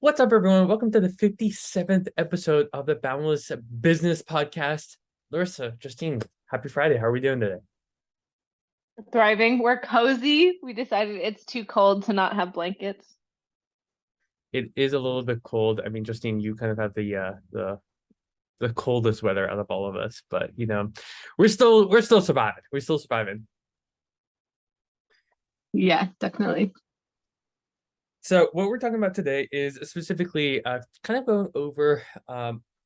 What's up, everyone? Welcome to the 57th episode of the Boundless Business Podcast. Larissa, Justine, happy Friday. How are we doing today? Thriving. We're cozy. We decided it's too cold to not have blankets. It is a little bit cold. I mean, Justine, you kind of have the coldest weather out of all of us, but we're still surviving. We're still surviving. Yeah, definitely. So what we're talking about today is specifically kind of going over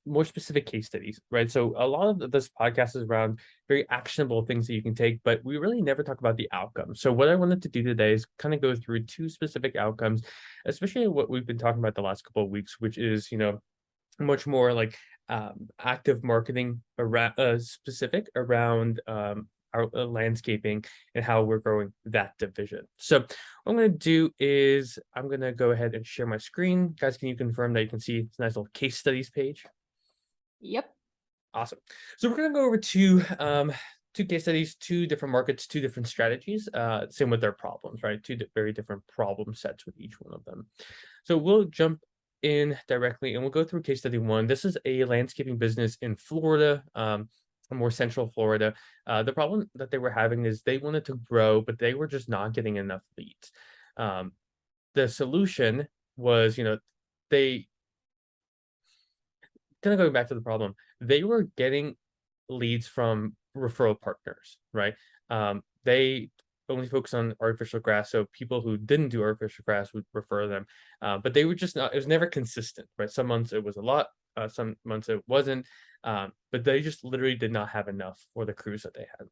more specific case studies, right? So a lot of this podcast is around very actionable things that you can take, but we really never talk about the outcome. So what I wanted to do today is kind of go through two specific outcomes, especially what we've been talking about the last couple of weeks, which is, much more like active marketing around specific around our landscaping and how we're growing that division. So what I'm going to do is I'm going to go ahead and share my screen. Guys, can you confirm that you can see this nice little case studies page? Yep. Awesome. So we're going to go over two case studies, two different markets, two different strategies, same with their problems, right? Very different problem sets with each one of them. So we'll jump in directly and we'll go through case study one. This is a landscaping business in Florida, more central Florida. The problem that they were having is they wanted to grow, but they were just not getting enough leads. The solution was, they kind of going back to the problem, they were getting leads from referral partners, right? They only focus on artificial grass, so people who didn't do artificial grass would refer them, but they were just not. It was never consistent, right? Some months it was a lot, some months it wasn't, but they just literally did not have enough for the crews that they had.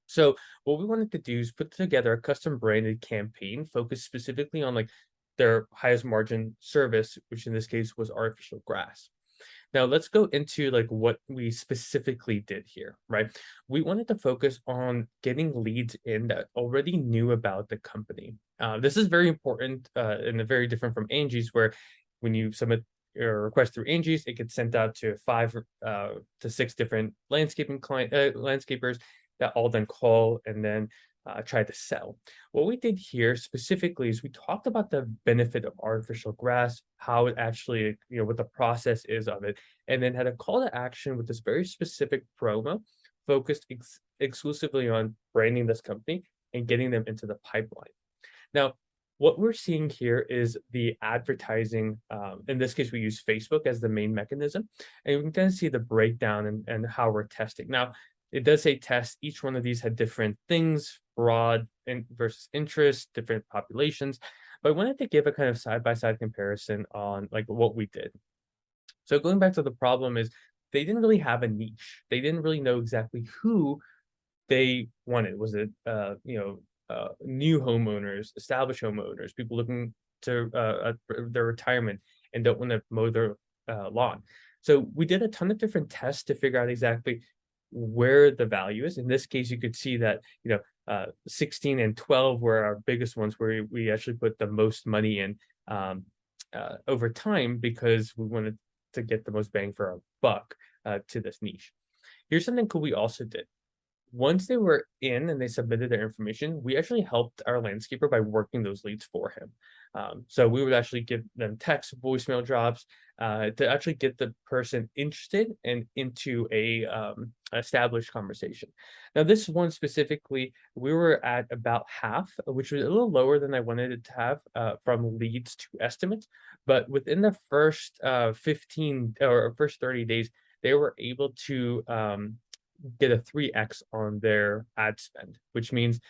So what we wanted to do is put together a custom branded campaign focused specifically on like their highest margin service, which in this case was artificial grass. Now let's go into like what we specifically did here, right? We wanted to focus on getting leads in that already knew about the company. This is very important and very different from Angie's, where when you submit your request through Angie's, it gets sent out to 5 to 6 different landscapers that all then call and then try to sell. What we did here specifically is we talked about the benefit of artificial grass, how it actually, what the process is of it, and then had a call to action with this very specific promo focused exclusively on branding this company and getting them into the pipeline. Now, what we're seeing here is the advertising. In this case, we use Facebook as the main mechanism, and we can kind of see the breakdown and how we're testing. Now, it does say test. Each one of these had different things, broad versus interest, different populations. But I wanted to give a kind of side-by-side comparison on like what we did. So going back to the problem is they didn't really have a niche. They didn't really know exactly who they wanted. Was it new homeowners, established homeowners, people looking to their retirement and don't want to mow their lawn. So we did a ton of different tests to figure out exactly where the value is. In this case, you could see that 16 and 12 were our biggest ones where we actually put the most money in over time because we wanted to get the most bang for our buck to this niche. Here's something cool we also did. Once they were in and they submitted their information, we actually helped our landscaper by working those leads for him. So we would actually give them text, voicemail drops to actually get the person interested and into a established conversation. Now, this one specifically, we were at about half, which was a little lower than I wanted it to have from leads to estimates. But within the first 15 or first 30 days, they were able to get a 3x on their ad spend, which means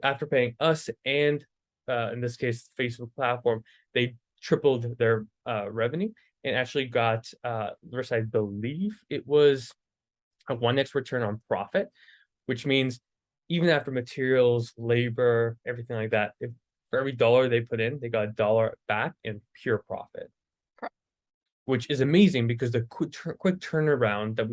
after paying us and in this case Facebook platform, they tripled their revenue and actually got I believe it was a 1x return on profit, which means even after materials, labor, everything like that, if for every dollar they put in, they got a dollar back in pure profit, which is amazing because the quick turnaround that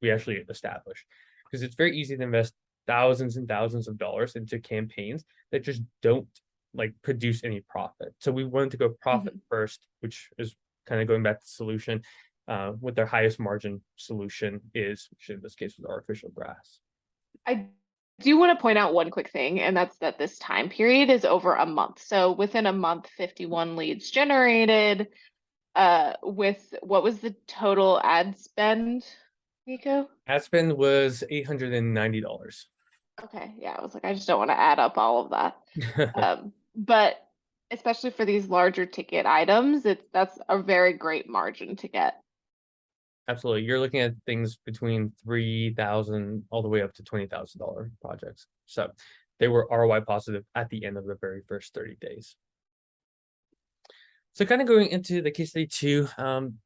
we actually established. Because it's very easy to invest thousands and thousands of dollars into campaigns that just don't like produce any profit. So we wanted to go profit first, which is kind of going back to the solution. What their highest margin solution is, which in this case was artificial grass. I do want to point out one quick thing, and that's that this time period is over a month. So within a month, 51 leads generated. With what was the total ad spend, Nico? Ad spend was $890. Okay, yeah, I was like, I just don't want to add up all of that. But especially for these larger ticket items, that's a very great margin to get. Absolutely. You're looking at things between 3,000 all the way up to $20,000 projects. So they were ROI positive at the end of the very first 30 days. So kind of going into the case study two,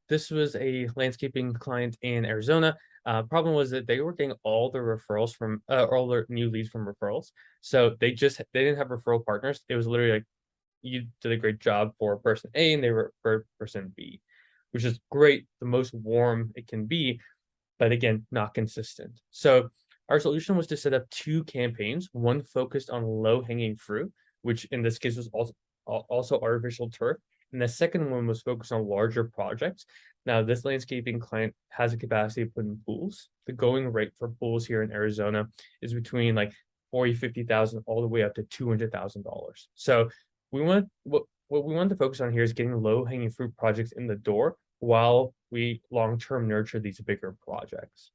this was a landscaping client in Arizona. Problem was that they were getting all their referrals from all their new leads from referrals. So they didn't have referral partners. It was literally like you did a great job for person A and they were for person B, which is great, the most warm it can be, but again, not consistent. So our solution was to set up two campaigns, one focused on low-hanging fruit, which in this case was also artificial turf, and the second one was focused on larger projects. Now, this landscaping client has a capacity to put in pools. The going rate for pools here in Arizona is between like 40, 50,000 all the way up to $200,000. So we want what we want to focus on here is getting low-hanging fruit projects in the door while we long-term nurture these bigger projects.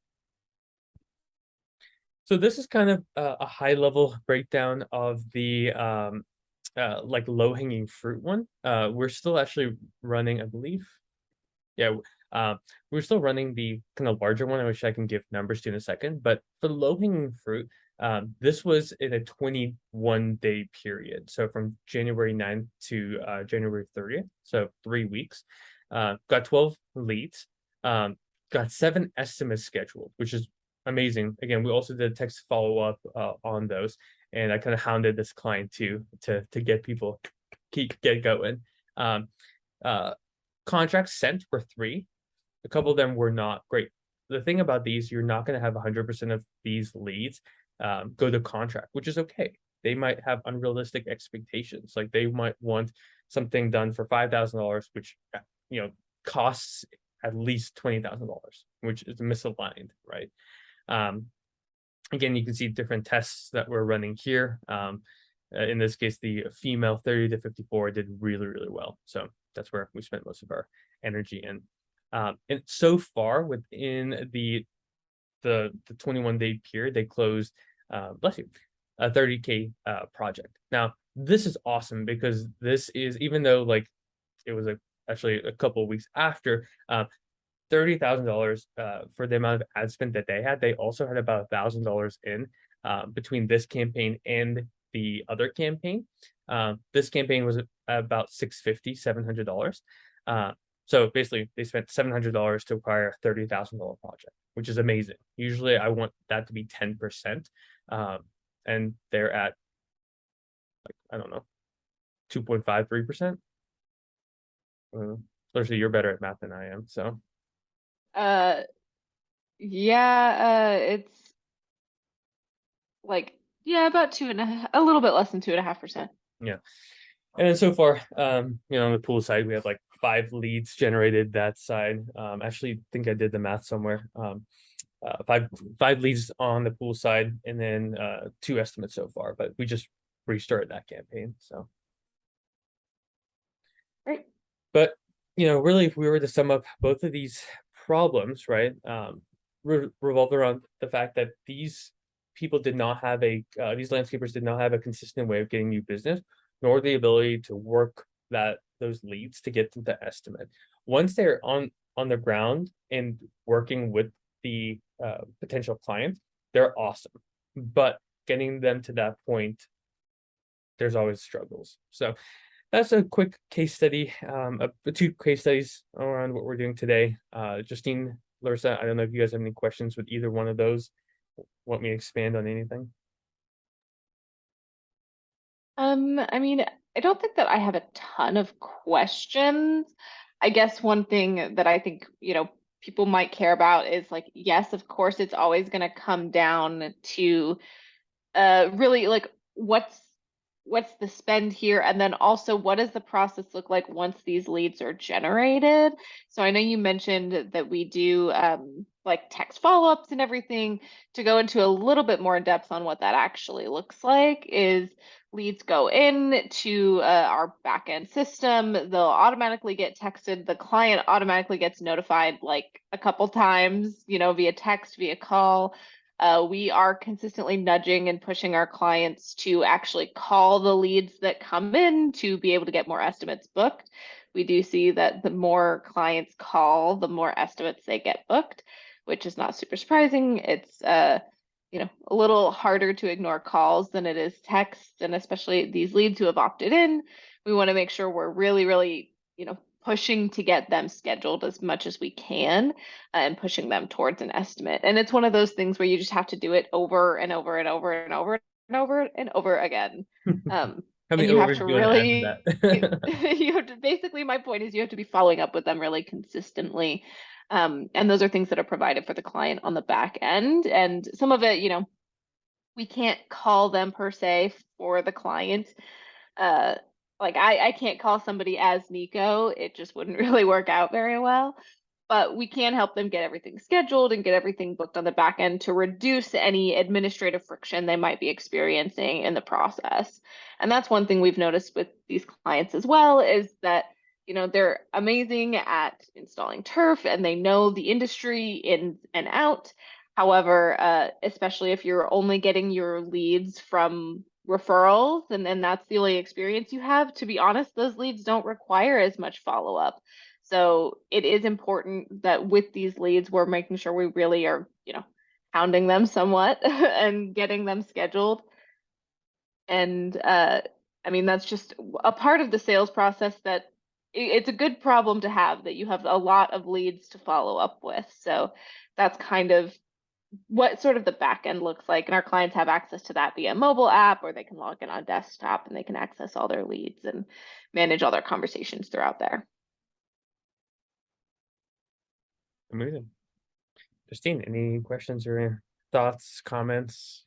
So this is kind of a high-level breakdown of the like low-hanging fruit one. We're still actually running, I believe. Yeah, we're still running the kind of larger one, which I can give numbers to in a second. But for low-hanging fruit, this was in a 21-day period. So from January 9th to January 30th, so 3 weeks. Got 12 leads, got 7 estimates scheduled, which is amazing. Again, we also did a text follow-up on those, and I kind of hounded this client too to get people get going. Contracts sent were 3. A couple of them were not great. The thing about these, you're not going to have 100% of these leads go to contract, which is okay. They might have unrealistic expectations. Like they might want something done for $5,000, which costs at least $20,000, which is misaligned, right? Again, you can see different tests that we're running here. In this case, the female 30 to 54 did really, really well. So that's where we spent most of our energy in. And so far within the 21-day period, they closed, bless you, a 30K project. Now, this is awesome because this is, even though like it was actually a couple of weeks after, $30,000 for the amount of ad spend that they had. They also had about $1,000 in between this campaign and the other campaign. This campaign was about $700. So basically, they spent $700 to acquire a $30,000 project, which is amazing. Usually, I want that to be 10%, and they're at like I don't know, 2.53%. Larissa, you're better at math than I am, so. Yeah, it's like, yeah, about a little bit less than 2.5%. Yeah. And then so far, on the pool side, we have like 5 leads generated that side. Actually, think I did the math somewhere. Five leads on the pool side, and then 2 estimates so far. But we just restarted that campaign, so. Right. But really, if we were to sum up both of these problems, right, revolved around the fact that these people did not have these landscapers did not have a consistent way of getting new business, nor the ability to work those leads to get them to estimate. Once they're on the ground and working with the potential client, they're awesome. But getting them to that point, there's always struggles. So that's a quick case study, 2 case studies around what we're doing today. Justine, Larissa, I don't know if you guys have any questions with either one of those. Want me to expand on anything? I mean, I don't think that I have a ton of questions. I guess one thing that I think, people might care about is like, yes, of course, it's always going to come down to really like what's what's the spend here? And then also, what does the process look like once these leads are generated? So I know you mentioned that we do like text follow-ups and everything. To go into a little bit more depth on what that actually looks like is leads go in to our backend system. They'll automatically get texted. The client automatically gets notified like a couple times, via text, via call. We are consistently nudging and pushing our clients to actually call the leads that come in to be able to get more estimates booked. We do see that the more clients call, the more estimates they get booked, which is not super surprising. It's a little harder to ignore calls than it is text, and especially these leads who have opted in, we want to make sure we're really, really, pushing to get them scheduled as much as we can and pushing them towards an estimate. And it's one of those things where you just have to do it over and over and over and over and over and over again. How And many you have overs to do you want to add to really, that? you have to basically, my point is you have to be following up with them really consistently. And those are things that are provided for the client on the back end. And some of it, we can't call them per se for the client. Uh, like I can't call somebody as Nico. It just wouldn't really work out very well. But we can help them get everything scheduled and get everything booked on the back end to reduce any administrative friction they might be experiencing in the process. And that's one thing we've noticed with these clients as well is that they're amazing at installing turf and they know the industry in and out. However, especially if you're only getting your leads from referrals and then that's the only experience you have, to be honest, those leads don't require as much follow-up. So it is important that with these leads, we're making sure we really are, hounding them somewhat and getting them scheduled. And I mean, that's just a part of the sales process that it's a good problem to have that you have a lot of leads to follow up with. So that's kind of what sort of the back end looks like. And our clients have access to that via mobile app, or they can log in on desktop and they can access all their leads and manage all their conversations throughout there. Amazing. Justine, any questions or thoughts, comments?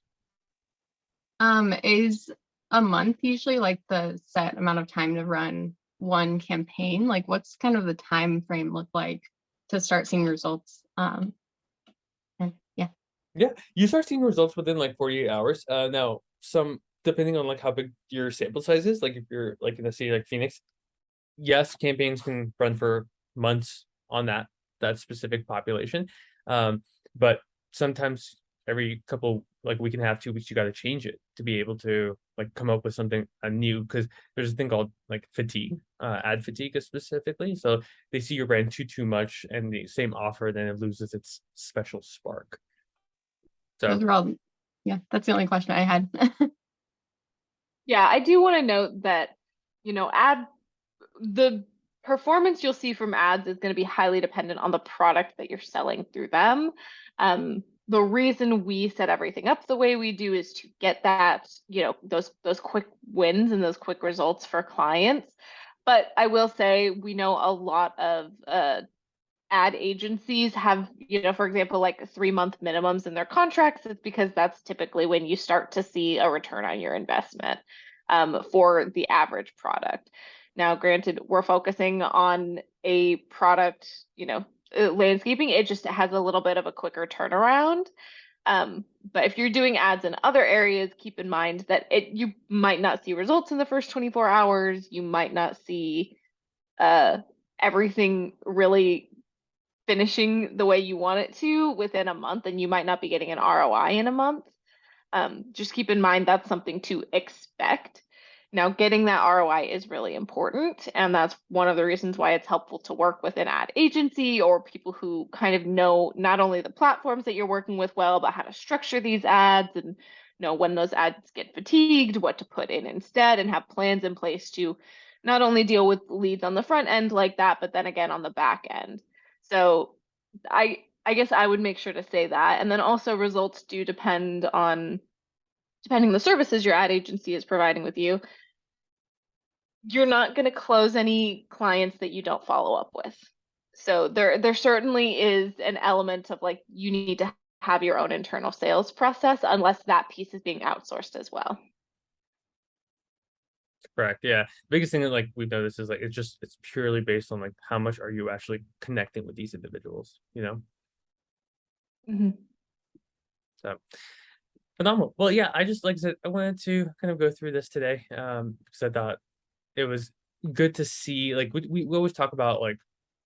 Is a month usually like the set amount of time to run one campaign? Like what's kind of the time frame look like to start seeing results? And yeah. Yeah, you start seeing results within like 48 hours. Now some depending on like how big your sample size is, like if you're like in a city like Phoenix, yes, campaigns can run for months on that specific population. But sometimes every couple like we can have 2 weeks, you got to change it to be able to like come up with something new because there's a thing called like fatigue, ad fatigue specifically. So they see your brand too much and the same offer, then it loses its special spark. Those So are all, yeah, that's the only question I had. Yeah, I do want to note that, the performance you'll see from ads is going to be highly dependent on the product that you're selling through them. The reason we set everything up the way we do is to get that, those quick wins and those quick results for clients. But I will say we know a lot of ad agencies have, for example, like 3-month minimums in their contracts. It's because that's typically when you start to see a return on your investment for the average product. Now, granted, we're focusing on a product, landscaping. It just has a little bit of a quicker turnaround. But if you're doing ads in other areas, keep in mind that you might not see results in the first 24 hours. You might not see everything really finishing the way you want it to within a month, and you might not be getting an ROI in a month. Just keep in mind that's something to expect. Now, getting that ROI is really important, and that's one of the reasons why it's helpful to work with an ad agency or people who kind of know not only the platforms that you're working with well, but how to structure these ads and know when those ads get fatigued, what to put in instead, and have plans in place to not only deal with leads on the front end like that, but then again on the back end. So I guess I would make sure to say that. And then also results do depend on depending on the services your ad agency is providing with you. You're not going to close any clients that you don't follow up with. So there certainly is an element of like you need to have your own internal sales process unless that piece is being outsourced as well. Correct. Yeah. Biggest thing that like we've noticed is like it's purely based on like how much are you actually connecting with these individuals, you know? Mhm. So phenomenal. Well, yeah, I just like I said, I wanted to kind of go through this today. Because I thought it was good to see like we always talk about like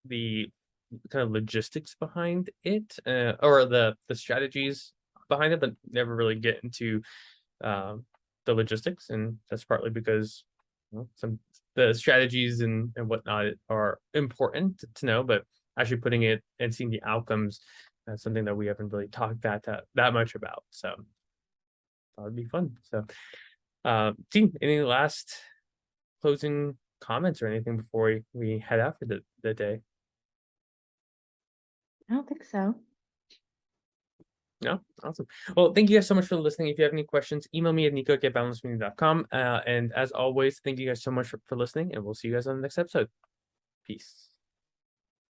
the kind of logistics behind it, or the strategies behind it, but never really get into the logistics, and that's partly because some the strategies and whatnot are important to know, but actually putting it and seeing the outcomes, that's something that we haven't really talked that much about. So that would be fun. So, team, any last closing comments or anything before we head out for the day? I don't think so. No, awesome. Well, thank you guys so much for listening. If you have any questions, email me at nico@boundlesscommunity.com. And as always, thank you guys so much for listening, and we'll see you guys on the next episode. Peace.